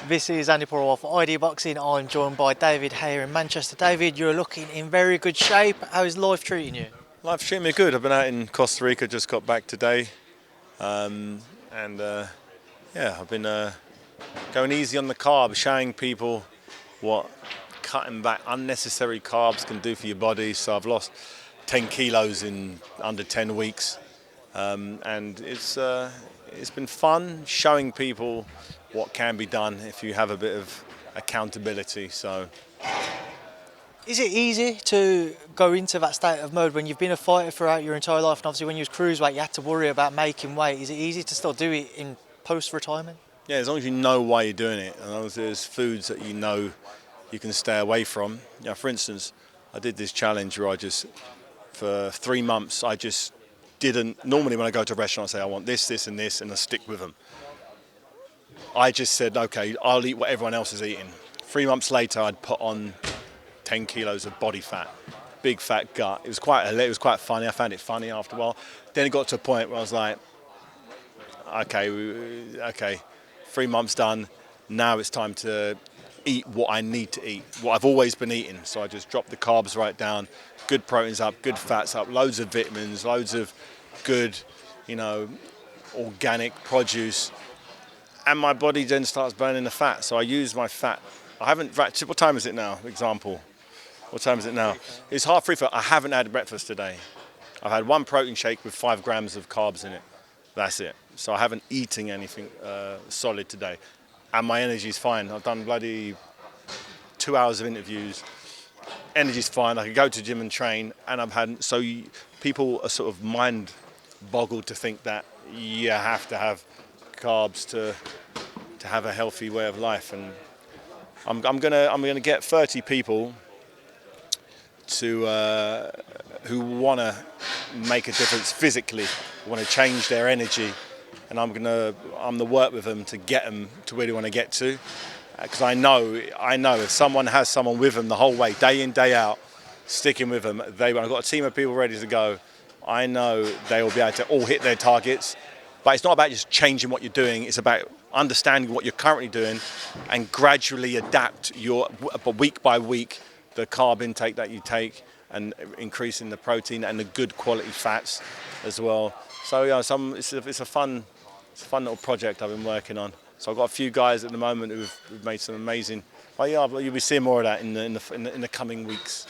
This is Andi Purewal for ID Boxing. I'm joined by David Haye in Manchester. David, you're looking in very good shape. How is life treating you? Life's treating me good. I've been out in Costa Rica, just got back today. And yeah, I've been going easy on the carbs, showing people what cutting back unnecessary carbs can do for your body. So I've lost 10 kilos in under 10 weeks. And it's been fun showing people what can be done if you have a bit of accountability. So, Is it easy to go into that state of mode when you've been a fighter throughout your entire life, and obviously when you was cruiserweight you had to worry about making weight? Is it easy to still do it in post-retirement? yeah, as long as you know why you're doing it, and as long as there's foods that you know you can stay away from. Yeah, for instance, I did this challenge where for 3 months, I just didn't. Normally, when I go to a restaurant, I say I want this, this, and this, and I stick with them. I just said, okay, I'll eat what everyone else is eating. 3 months later, I'd put on 10 kilos of body fat, big fat gut. It was quite funny. I found it funny after a while. Then it got to a point where I was like, okay, 3 months done. Now it's time to eat what I need to eat, what I've always been eating. So I just dropped the carbs right down, good proteins up, good fats up, loads of vitamins, loads of good, organic produce. And my body then starts burning the fat. So I use my fat. I haven't, what time is it now, example? What time is it now? It's 3:30. I haven't had breakfast today. I've had one protein shake with 5 grams of carbs in it. That's it. So I haven't eaten anything solid today. And my energy's fine. I've done bloody 2 hours of interviews. Energy's fine. I could go to the gym and train. And people are sort of mind boggled to think that you have to have carbs to have a healthy way of life. And I'm gonna get 30 people who want to make a difference physically, want to change their energy, and I'm gonna work with them to get them to where they want to get to. Because I know if someone has someone with them the whole way, day in, day out, sticking with them, I've got a team of people ready to go. I know they will be able to all hit their targets. But it's not about just changing what you're doing. It's about understanding what you're currently doing and gradually adapt week by week the carb intake that you take, and increasing the protein and the good quality fats as well. So it's a fun little project I've been working on. So I've got a few guys at the moment who've made some amazing. But yeah, you'll be seeing more of that in the coming weeks.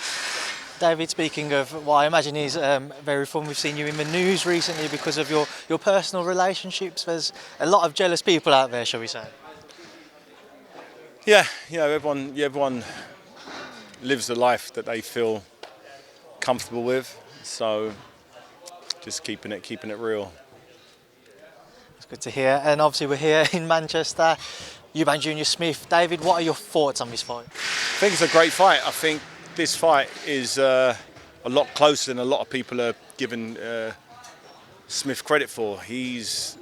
David, speaking of what I imagine is very fun, we've seen you in the news recently because of your personal relationships. There's a lot of jealous people out there, shall we say? Yeah, everyone lives the life that they feel comfortable with. So just keeping it real. It's good to hear. And obviously we're here in Manchester. Eubank Jr-Smith. David, what are your thoughts on this fight? I think it's a great fight. I think this fight is a lot closer than a lot of people are giving Smith credit for. He's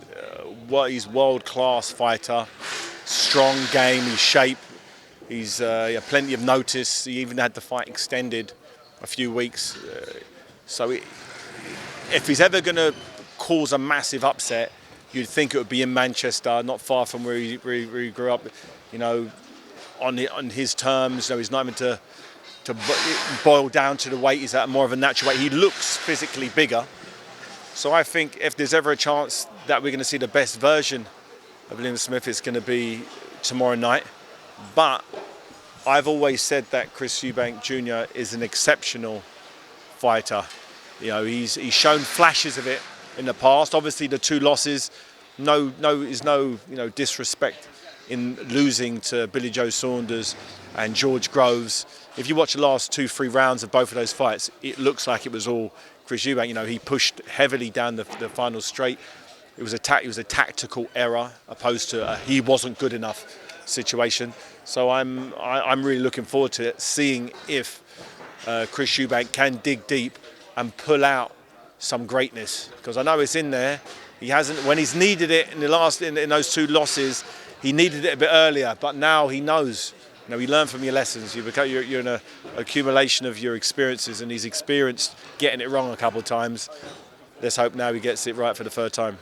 world-class fighter, strong game, he's shape, he's plenty of notice. He even had the fight extended a few weeks. If he's ever going to cause a massive upset, you'd think it would be in Manchester, not far from where he grew up. On his terms. He's not having to boil down to the weight. He's at more of a natural weight. He looks physically bigger. So I think if there's ever a chance that we're going to see the best version of Liam Smith, it's going to be tomorrow night. But I've always said that Chris Eubank Jr. is an exceptional fighter. He's shown flashes of it in the past. Obviously, the 2 losses, no disrespect in losing to Billy Joe Saunders and George Groves. If you watch the last 2-3 rounds of both of those fights, it looks like it was all Chris Eubank. He pushed heavily down the final straight. It was a tactical error opposed to a he wasn't good enough situation. So I'm really looking forward to seeing if Chris Eubank can dig deep and pull out some greatness, because I know it's in there. He hasn't, when he's needed it in those 2 losses, he needed it a bit earlier, but now he knows. You learn from your lessons. You're in an accumulation of your experiences, and he's experienced getting it wrong a couple of times. let's hope now he gets it right for the third time.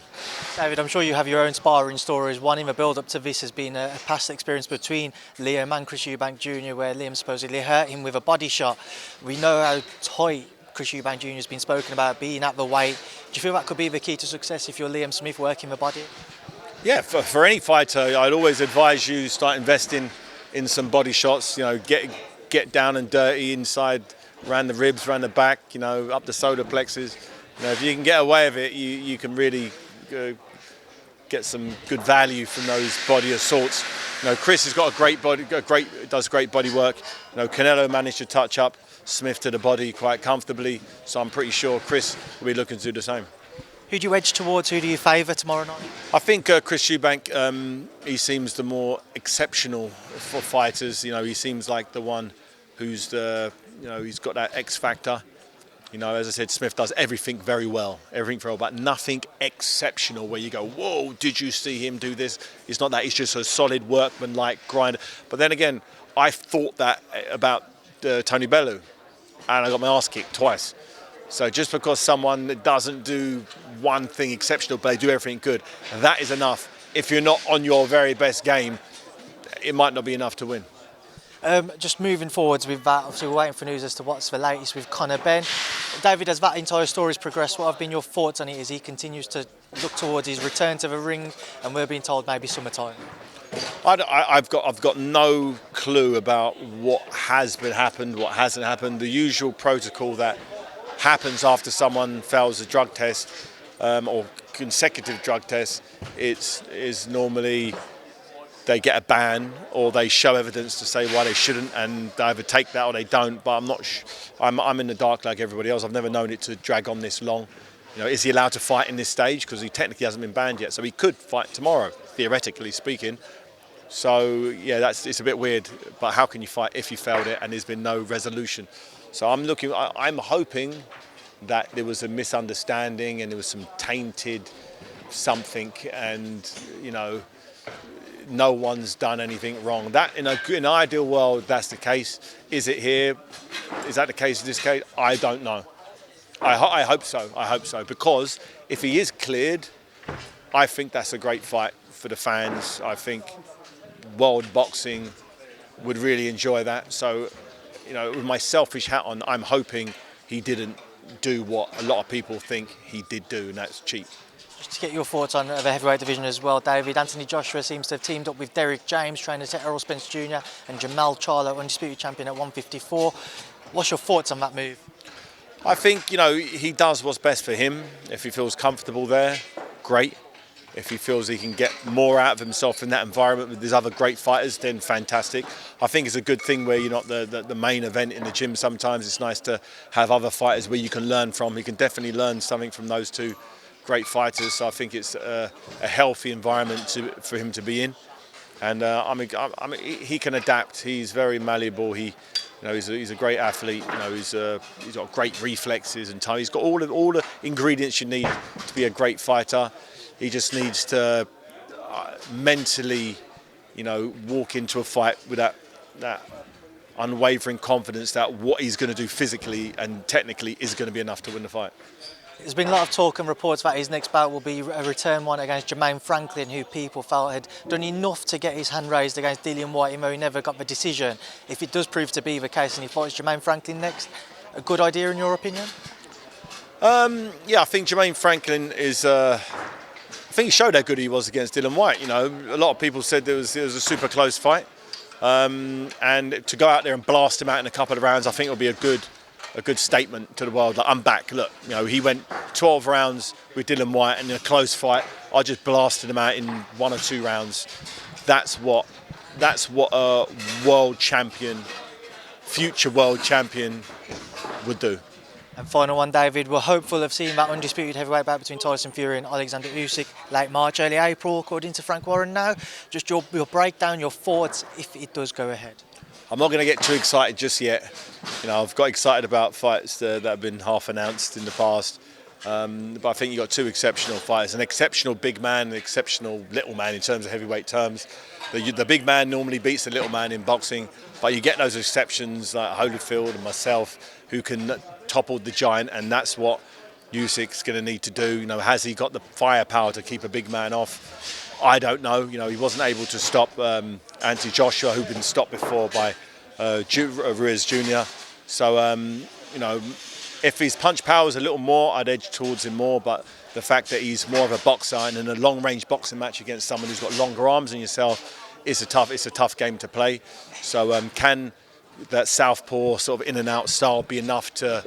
David, I'm sure you have your own sparring stories. One in the build-up to this has been a past experience between Liam and Chris Eubank Jr., where Liam supposedly hurt him with a body shot. We know how tight Chris Eubank Jr. has been spoken about, being at the weight. Do you feel that could be the key to success if you're Liam Smith, working the body? Yeah, for any fighter, I'd always advise you start investing in some body shots. You know, get down and dirty inside, around the ribs, around the back. You know, up the solar plexus. You know, if you can get away with it, you can really get some good value from those body assaults. You know, Chris has got a great body, does great body work. You know, Canelo managed to touch up Smith to the body quite comfortably, so I'm pretty sure Chris will be looking to do the same. Who do you edge towards? Who do you favour tomorrow night? I think Chris Eubank, he seems the more exceptional for fighters. You know, he seems like the one who's he's got that X factor. You know, as I said, Smith does everything very well, but nothing exceptional where you go, whoa, did you see him do this? It's not that, he's just a solid workman-like grinder. But then again, I thought that about Tony Bellew, and I got my ass kicked twice. So just because someone doesn't do one thing exceptional, but they do everything good, that is enough. If you're not on your very best game, it might not be enough to win. Just moving forwards with that, obviously we're waiting for news as to what's the latest with Conor Benn. David, as that entire story's progressed, what have been your thoughts on it as he continues to look towards his return to the ring, and we're being told maybe summertime? I've got no clue about what has happened, what hasn't happened. The usual protocol that happens after someone fails a drug test or consecutive drug tests, is normally they get a ban or they show evidence to say why they shouldn't, and they either take that or they don't. But I'm not. I'm in the dark like everybody else. I've never known it to drag on this long. You know, is he allowed to fight in this stage? Because he technically hasn't been banned yet, so he could fight tomorrow, theoretically speaking. So yeah, it's a bit weird. But how can you fight if you failed it and there's been no resolution? So I'm hoping that there was a misunderstanding and there was some tainted something, and you know, no one's done anything wrong. That in an ideal world, that's the case. Is it here? Is that the case in this case? I don't know. I hope so. I hope so, because if he is cleared, I think that's a great fight for the fans. I think world boxing would really enjoy that. So, you know, with my selfish hat on, I'm hoping he didn't do what a lot of people think he did do, and that's cheat. Just to get your thoughts on the heavyweight division as well, David. Anthony Joshua seems to have teamed up with Derrick James, trainer to Errol Spence Jr. and Jamal Charlo, undisputed champion at 154. What's your thoughts on that move? I think, you know, he does what's best for him. If he feels comfortable there, great. If he feels he can get more out of himself in that environment with these other great fighters, then fantastic. I think it's a good thing where you're not the main event in the gym. Sometimes it's nice to have other fighters where you can learn from. He can definitely learn something from those two great fighters. So I think it's a healthy environment for him to be in. And he can adapt. He's very malleable. He's a great athlete. You know, he's got great reflexes and time. He's got all the ingredients you need to be a great fighter. He just needs to mentally, you know, walk into a fight with that unwavering confidence that what he's going to do physically and technically is going to be enough to win the fight. There's been a lot of talk and reports that his next bout will be a return one against Jermaine Franklin, who people felt had done enough to get his hand raised against Dillian Whyte, even though he never got the decision. If it does prove to be the case and he fights Jermaine Franklin next, a good idea in your opinion? Yeah, I think Jermaine Franklin is. I think he showed how good he was against Dillian Whyte. You know, a lot of people said it was a super close fight, and to go out there and blast him out in a couple of rounds, I think it'll be a good statement to the world. Like, I'm back. Look, you know, he went 12 rounds with Dillian Whyte, and in a close fight, I just blasted him out in 1 or 2 rounds. That's what a world champion, future world champion, would do. And final one, David, we're hopeful of seeing that undisputed heavyweight bout between Tyson Fury and Alexander Usyk late March, early April, according to Frank Warren now. Just your breakdown, your thoughts, if it does go ahead. I'm not going to get too excited just yet. You know, I've got excited about fights that have been half announced in the past. But I think you've got 2 exceptional fighters, an exceptional big man, an exceptional little man in terms of heavyweight terms. The big man normally beats the little man in boxing, but you get those exceptions like Holyfield and myself who can topple the giant, and that's what Usyk's going to need to do. Has he got the firepower to keep a big man off? I don't know. He wasn't able to stop Anthony Joshua, who'd been stopped before by Ruiz Jr. So, if his punch power was a little more, I'd edge towards him more. But the fact that he's more of a boxer and in a long-range boxing match against someone who's got longer arms than yourself, it's a tough game to play. So, can that southpaw sort of in-and-out style be enough to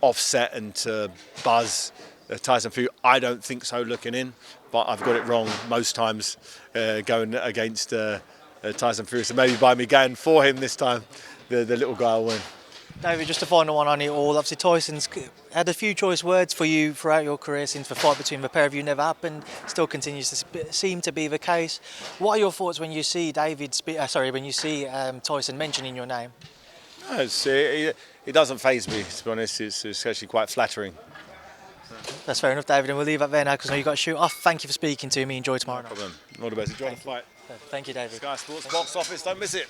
offset and to buzz Tyson Fury? I don't think so looking in, but I've got it wrong most times going against Tyson Fury. So maybe by me going for him this time, the little guy will win. David, just a final one on it all. Obviously, Tyson's had a few choice words for you throughout your career since the fight between the pair of you never happened. Still continues to seem to be the case. What are your thoughts when you see Tyson mentioning your name? No, it doesn't faze me, to be honest. It's actually quite flattering. That's fair enough, David, and we'll leave it there now because I know you've got to shoot off. Thank you for speaking to me. Enjoy tomorrow night. No problem. All the best. Enjoy the fight. Thank you, David. Sky Sports box office. Don't miss it.